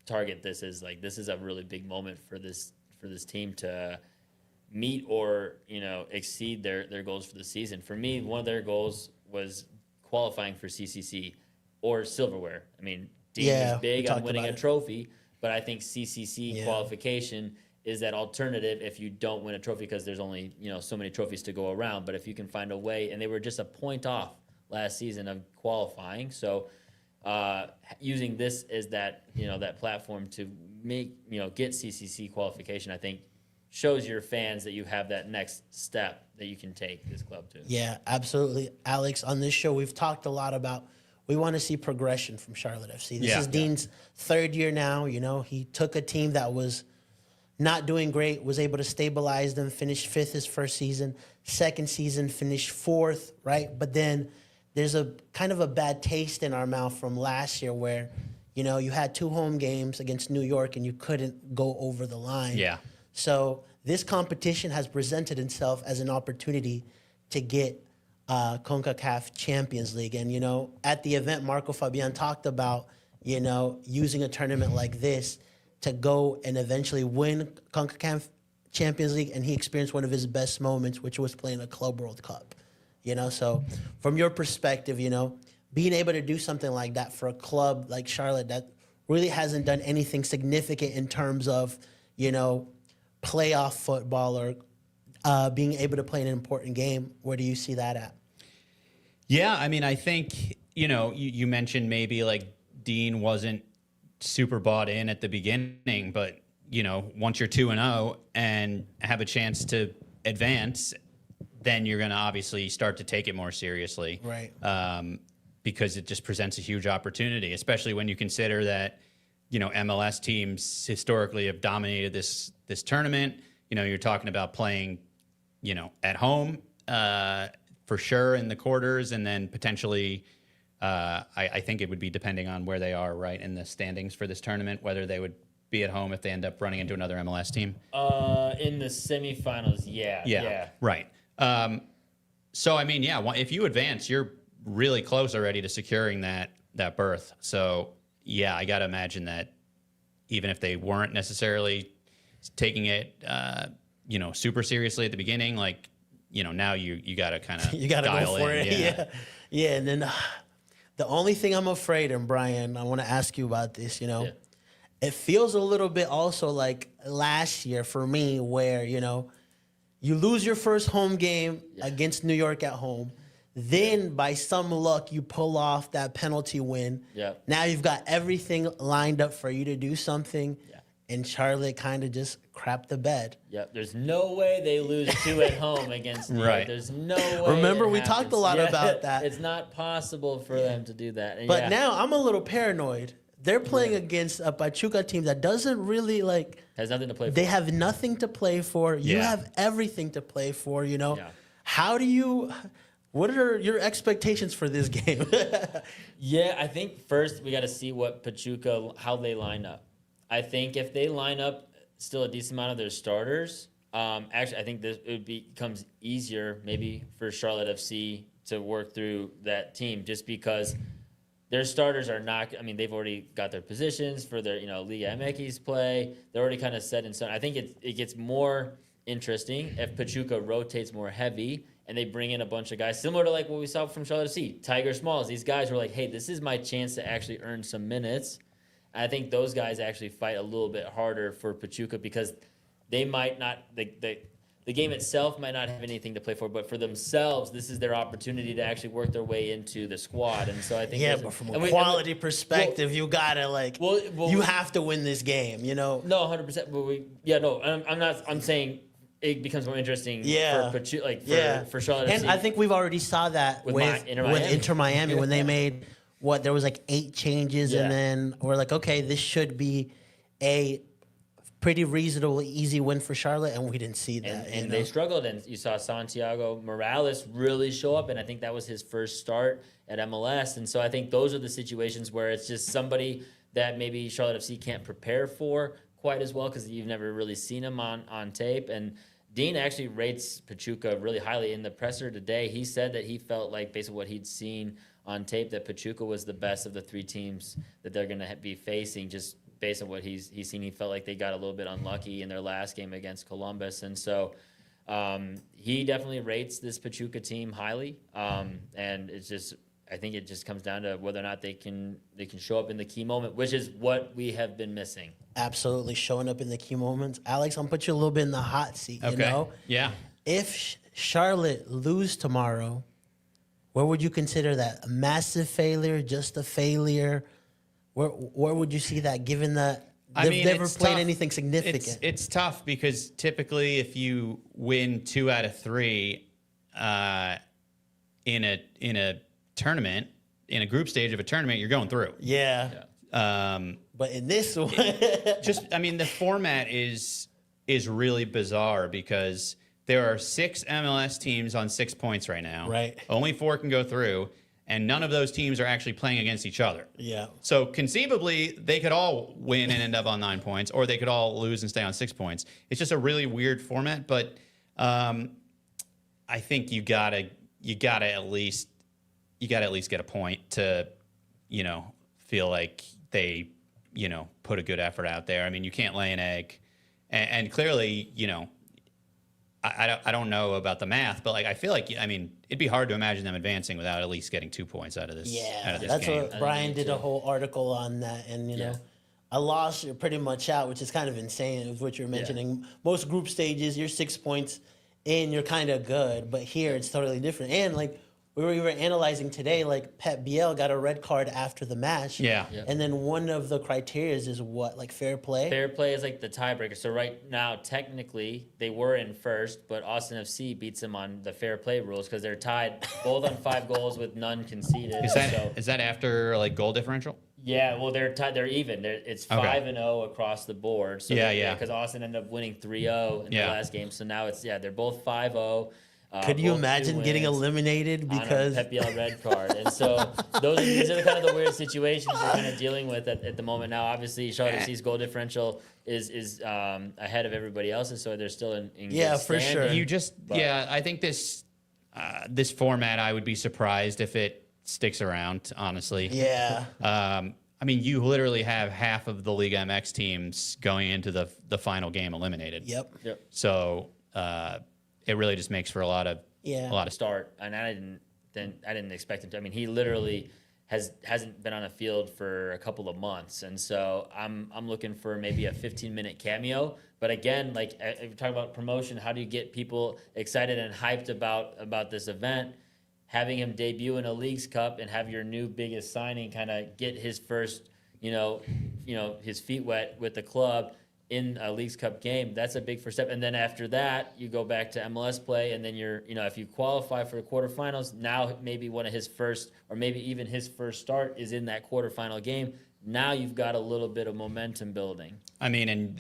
target this as like, this is a really big moment for this team to meet or, you know, exceed their goals for the season. For me, one of their goals was qualifying for CCC or silverware. I mean, Dean is big on winning a trophy, but I think CCC qualification is that alternative if you don't win a trophy, because there's only, you know, so many trophies to go around. But if you can find a way, and they were just a point off last season of qualifying, so using this as that, you know, that platform to make, you know, get CCC qualification, I think shows your fans that you have that next step that you can take this club to. Yeah, absolutely. Alex, on this show, we've talked a lot about, we want to see progression from Charlotte FC. This is Dean's third year now. You know, he took a team that was not doing great, was able to stabilize them, finished fifth his first season. Second season, finished fourth, right? But then there's a kind of a bad taste in our mouth from last year where, you know, you had 2 home games against New York and you couldn't go over the line. Yeah. So this competition has presented itself as an opportunity to get CONCACAF Champions League. And, you know, at the event, Marco Fabian talked about, you know, using a tournament like this to go and eventually win CONCACAF Champions League. And he experienced one of his best moments, which was playing a Club World Cup. You know, so from your perspective, you know, being able to do something like that for a club like Charlotte that really hasn't done anything significant in terms of, you know, playoff football or being able to play an important game, where do you see that at? Yeah, I mean, I think, you know, you mentioned maybe like Dean wasn't super bought in at the beginning, but, you know, once you're 2-0 and have a chance to advance, then you're going to obviously start to take it more seriously. Right. Because it just presents a huge opportunity, especially when you consider that, you know, MLS teams historically have dominated this tournament. You know, you're talking about playing, you know, at home for sure in the quarters, and then potentially, I think it would be depending on where they are, right, in the standings for this tournament, whether they would be at home if they end up running into another MLS team. In the semifinals, yeah. Right. So, I mean, yeah, if you advance, you're really close already to securing that berth. So, yeah, I got to imagine that even if they weren't necessarily taking it, you know, super seriously at the beginning, like, you know, now you got to kind of you got to go for it. Yeah. And then The only thing I'm afraid, and Brian, I want to ask you about this, Yeah. it feels a little bit also like last year for me where, you lose your first home game against New York at home. Then by some luck, you pull off that penalty win. Yeah. Now you've got everything lined up for you to do something. Yeah. And Charlotte kind of just crapped the bed. Yep. There's no way they lose 2 at home against New York. Right. There's no way. Remember, it we talked happens. a lot about that. It's not possible for them to do that. And But now I'm a little paranoid. They're playing Yeah. against a Pachuca team that doesn't really has nothing to play for. They have nothing to play for. You Yeah. have everything to play for, Yeah. How do you, what are your expectations for this game? Yeah, I think first we got to see what Pachuca, how they line up. I think if they line up still a decent amount of their starters, actually I think it becomes easier maybe for Charlotte FC to work through that team just because their starters are not, I mean, they've already got their positions for their, Liga MX play. They're already kind of set in stone. I think it gets more interesting if Pachuca rotates more heavy and they bring in a bunch of guys, similar to like what we saw from Charlotte FC. Tiger Smalls, these guys were like, hey, this is my chance to actually earn some minutes. And I think those guys actually fight a little bit harder for Pachuca because they might not, the game itself might not have anything to play for, but for themselves, this is their opportunity to actually work their way into the squad. And so I think but from a quality perspective, you gotta you have to win this game, No, 100%. But I'm saying it becomes more interesting for Pachuca, for Charlotte And FC. I think we've already saw that with Inter Miami when they made there was like 8 changes, and then we're like, okay, this should be a pretty reasonable, easy win for Charlotte, and we didn't see that. And they struggled, and you saw Santiago Morales really show up, and I think that was his first start at MLS. And so I think those are the situations where it's just somebody that maybe Charlotte FC can't prepare for quite as well because you've never really seen him on tape. And Dean actually rates Pachuca really highly. In the presser today, he said that he felt like, based on what he'd seen on tape, that Pachuca was the best of the 3 teams that they're going to be facing, just based on what he's seen. He felt like they got a little bit unlucky in their last game against Columbus. And so he definitely rates this Pachuca team highly. And it's just, I think it just comes down to whether or not they can show up in the key moment, which is what we have been missing. Absolutely, showing up in the key moments. Alex, I'm gonna put you a little bit in the hot seat, Yeah. If Charlotte lose tomorrow, where would you consider that? A massive failure, just a failure? Where would you see that, given that they've never played tough. anything significant? It's tough because typically if you win 2 out of 3 in a tournament, in a group stage of a tournament, you're going through. Yeah. But in this one, the format is really bizarre because there are 6 MLS teams on 6 points right now. Right. Only 4 can go through, and none of those teams are actually playing against each other. Yeah. So conceivably, they could all win and end up on 9 points, or they could all lose and stay on 6 points. It's just a really weird format, but I think you gotta at least get a point to, feel like they, put a good effort out there. I mean, you can't lay an egg, and clearly, I don't know about the math, but I feel like it'd be hard to imagine them advancing without at least getting 2 points out of this. Yeah, out of this that's game. what Brian did a whole article on that, and a loss, you're pretty much out, which is kind of insane. With what you're mentioning, most group stages, you're 6 points in, you're kind of good, but here it's totally different. And we were analyzing today, Pep Biel got a red card after the match. Yeah. And then one of the criteria is what, fair play? Fair play is the tiebreaker. So right now, technically, they were in first, but Austin FC beats them on the fair play rules because they're tied both on 5 goals with none conceded. Is that after goal differential? Yeah, well, they're tied. They're even. It's 5-0 across the board. So because Austin ended up winning 3-0 in the last game. So now they're both 5-0. Could you imagine getting eliminated because on a Pep Biel red card? And so these are kind of the weird situations we're kind of dealing with at the moment. Now, obviously, Charlotte FC's goal differential is ahead of everybody else's, so they're still in good for sure. I think this format, I would be surprised if it sticks around. Honestly, you literally have half of the Liga MX teams going into the final game eliminated. Yep. So. It really just makes for a lot of start, and I didn't expect him to. He literally hasn't been on a field for a couple of months, and so I'm looking for maybe a 15-minute cameo. But again, like if you're talking about promotion, how do you get people excited and hyped about this event? Having him debut in a Leagues Cup and have your new biggest signing kind of get his first, his feet wet with the club in a Leagues Cup game, that's a big first step. And then after that, you go back to MLS play, and then if you qualify for the quarterfinals, now maybe one of his first, or maybe even his first start is in that quarterfinal game. Now you've got a little bit of momentum building. I mean, and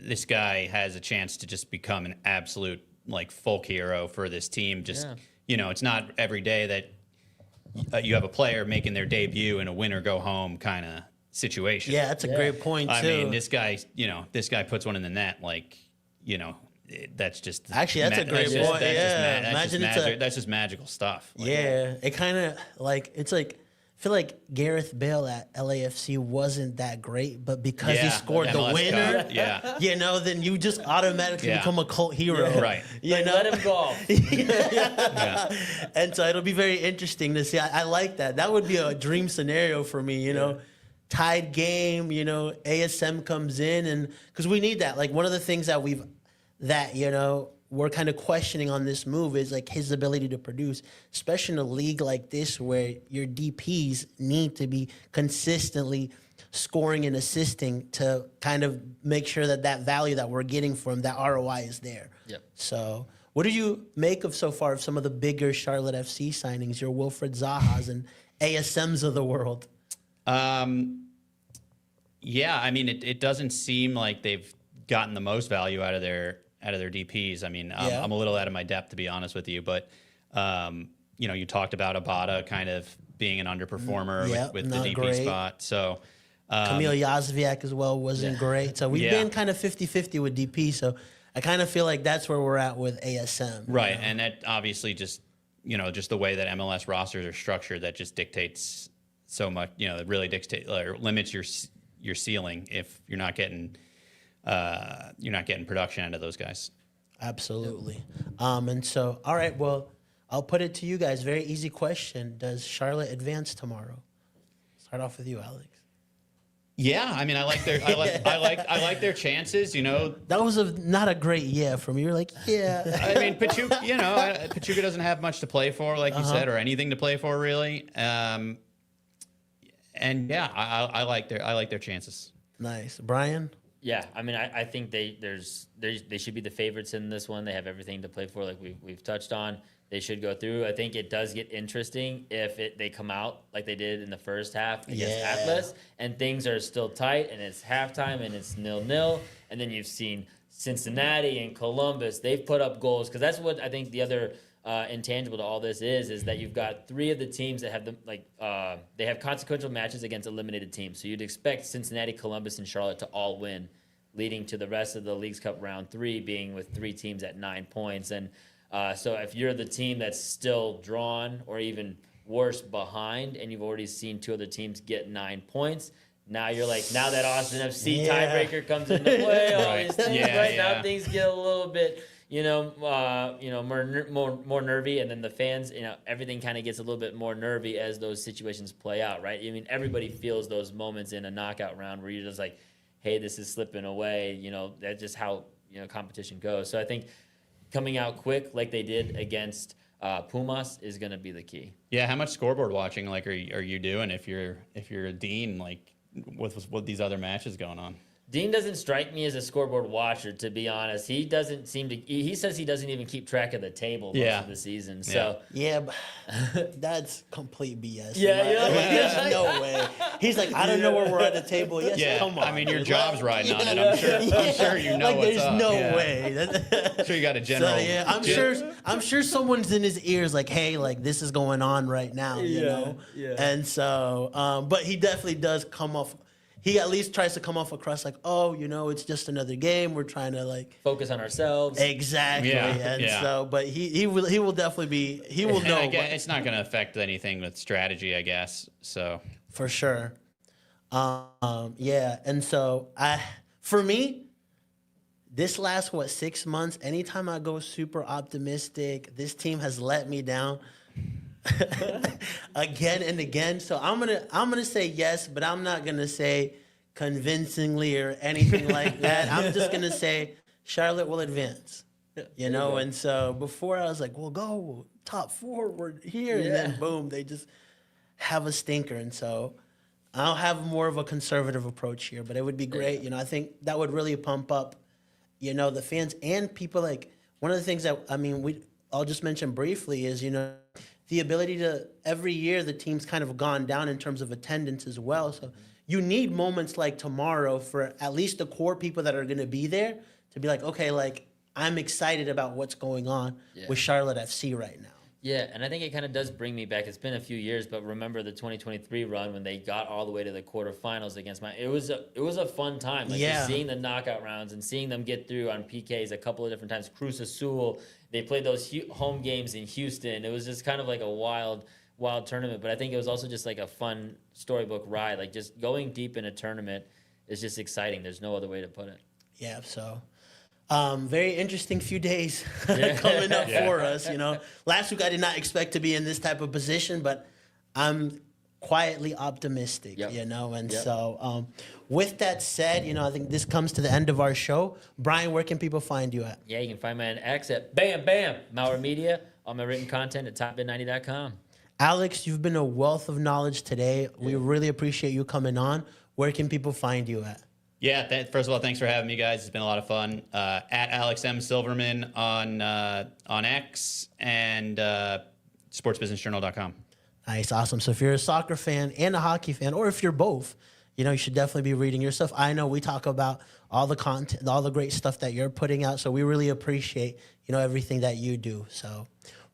this guy has a chance to just become an absolute like folk hero for this team. Just it's not every day that you have a player making their debut in a win or go home kind of situation. Yeah, that's a great point too. I mean, this guy puts one in the net, like, that's just actually that's a great point. That's just magical stuff. Like, it kind of like it's like I feel like Gareth Bale at LAFC wasn't that great, but because he scored the MLS winner, Cup, then you just automatically become a cult hero. Right. Let him golf. And so it'll be very interesting to see. I like that. That would be a dream scenario for me, tied game, ASM comes in, and because we need that. Like one of the things that we're kind of questioning on this move is like his ability to produce, especially in a league like this where your DPs need to be consistently scoring and assisting to kind of make sure that value that we're getting from that ROI is there. Yep. So what do you make of so far of some of the bigger Charlotte FC signings, your Wilfred Zahas and ASMs of the world? Yeah, I mean, it doesn't seem like they've gotten the most value out of their DPs. I mean, I'm a little out of my depth, to be honest with you, but you talked about Abada kind of being an underperformer with the DP spot. So Kamil Yazviak as well wasn't great. So we've been kind of 50-50 with DP. So I kind of feel like that's where we're at with ASM. Right, and that obviously just the way that MLS rosters are structured, that just dictates so much. It really dictates or limits your ceiling if you're not getting production out of those guys. Absolutely. And so, all right, well, I'll put it to you guys. Very easy question. Does Charlotte advance tomorrow? Start off with you, Alex. Yeah, I mean, I like their chances. That was not a great from you. You're like, yeah. I mean, Pachuca. Pachuca doesn't have much to play for, like you said, or anything to play for really. And yeah, I like their chances. Nice, Brian. Yeah, I mean, I think they should be the favorites in this one. They have everything to play for, like we've touched on. They should go through. I think it does get interesting if they come out like they did in the first half against Atlas, and things are still tight, and it's halftime, and it's 0-0, and then you've seen Cincinnati and Columbus. They've put up goals, because that's what I think the other intangible to all this is that you've got three of the teams that have they have consequential matches against eliminated teams. So you'd expect Cincinnati, Columbus, and Charlotte to all win, leading to the rest of the Leagues Cup round 3 being with 3 teams at 9 points. And so if you're the team that's still drawn or even worse behind, and you've already seen 2 other teams get 9 points, now you're like, now that Austin FC tiebreaker comes into play, all these things, now things get a little bit more nervy, and then the fans, everything kind of gets a little bit more nervy as those situations play out, right? I mean, everybody feels those moments in a knockout round where you're just like, hey, this is slipping away. That's just how competition goes. So I think coming out quick like they did against Pumas is going to be the key. Yeah, how much scoreboard watching are you doing if you're a Dean, like with these other matches going on? Dean doesn't strike me as a scoreboard watcher, to be honest. He doesn't seem to. He says he doesn't even keep track of the table most of the season. So but that's complete BS. There's no way. He's like, I don't know where we're at the table. Yes, come on. I mean, your job's riding on it. I'm sure you know what's up. There's no way. I'm sure you got a general. So, I'm sure someone's in his ears like, hey, like this is going on right now. You know. Yeah. And so, but he definitely does come off. He at least tries to come off across like, oh, it's just another game. We're trying to like focus on ourselves. Exactly. So, but he will definitely be. He will know. It's not going to affect anything with strategy, I guess. So for sure. And so for me, this last 6 months, anytime I go super optimistic, this team has let me down. again and again. So I'm gonna say yes, but I'm not gonna say convincingly or anything like that. I'm just gonna say Charlotte will advance. You know, and so before I was like, we'll go top 4, we're here, and then boom, they just have a stinker. And so I'll have more of a conservative approach here, but it would be great. You know, I think that would really pump up, you know, the fans and people. Like, one of the things that, I mean, I'll just mention briefly is, you know, the ability to, every year the team's kind of gone down in terms of attendance as well. So you need moments like tomorrow for at least the core people that are going to be there to be like, okay, like, I'm excited about what's going on with Charlotte FC right now. Yeah, and I think it kind of does bring me back. It's been a few years, but remember the 2023 run when they got all the way to the quarterfinals against it was a fun time. Like just seeing the knockout rounds and seeing them get through on PKs a couple of different times. Cruz Azul, they played those home games in Houston. It was just kind of like a wild tournament, but I think it was also just like a fun storybook ride. Like just going deep in a tournament is just exciting. There's no other way to put it. Yeah, so very interesting few days coming up for us. You know, last week I did not expect to be in this type of position, but I'm quietly optimistic. You know, and so with that said, you know, I think this comes to the end of our show. Brian, where can people find you at? Yeah, you can find me on X at Bam Maurer Media. All my written content at topbid90.com. Alex, you've been a wealth of knowledge today. We really appreciate you coming on. Where can people find you at? Yeah, first of all, thanks for having me, guys. It's been a lot of fun. At Alex M. Silverman on X and sportsbusinessjournal.com. Nice, awesome. So if you're a soccer fan and a hockey fan, or if you're both, you know, you should definitely be reading your stuff. I know we talk about all the content, all the great stuff that you're putting out, so we really appreciate, you know, everything that you do. So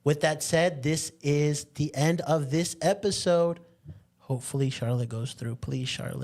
with that said, this is the end of this episode. Hopefully Charlotte goes through. Please, Charlotte.